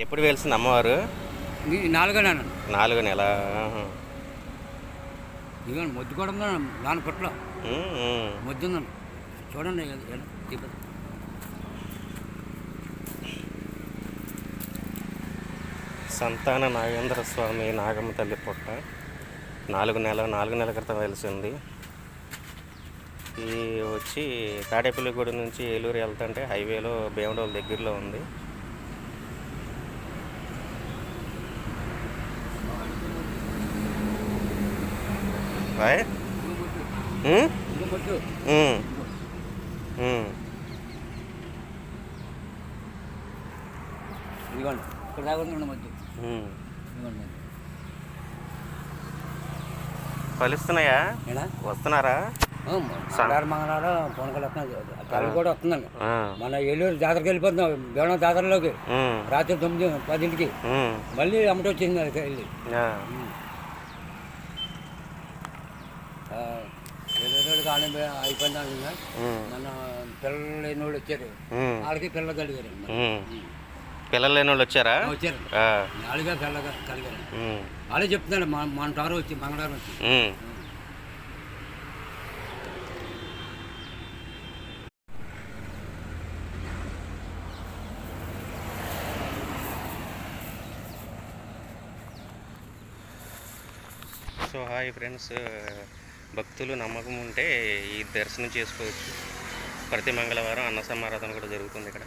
ఎప్పుడు వెలిసింది అమ్మవారు? నాలుగో నెల. 4 నెల. ఇదిగోండి మొద్దు కూడా ఉందండి దాని పుట్టలో. మొద్దు ఉందండి చూడండి. సంతాన నాగేంద్ర స్వామి నాగమ్మ తల్లి పుట్ట 4 నెలల క్రితం వెలిసింది. ఈ వచ్చి తాడేపల్లిగూడెం నుంచి ఏలూరు వెళ్తుంటే హైవేలో భీమడోల్ దగ్గరలో ఉంది. బాయ్ ఇదిగోండి ఇక్కడ దాకా ఉంది మొద్దు. ఫలిస్తున్నాయా? వస్తున్నారా? మంగళవారం పొనకలు వస్తున్నాయి. తల్లి కూడా వస్తుందండి. మన ఏలూరు జాతరకి వెళ్ళిపోతున్నాం. బేడం జాతరలోకి రాత్రి 9-10కి మళ్ళీ అమ్మటి వచ్చింది వెళ్ళి. ఏలూరు కానీ అయిపోయింది. మన పిల్లలు లేని వాళ్ళు వచ్చారు. వాళ్ళకి పిల్లలు కలిగారు. పిల్లలు లేని వాళ్ళు వచ్చారా? వచ్చారు. వాళ్ళగా పిల్లలు కలిగారు. వాళ్ళే చెప్తున్నాడు మన టారు వచ్చి మంగళవారం వచ్చి. సో హాయ్ ఫ్రెండ్స్, భక్తులు నమ్మకం ఉంటే ఈ దర్శనం చేసుకోవచ్చు. ప్రతి మంగళవారం అన్న సమారాధన కూడా జరుగుతుంది ఇక్కడ.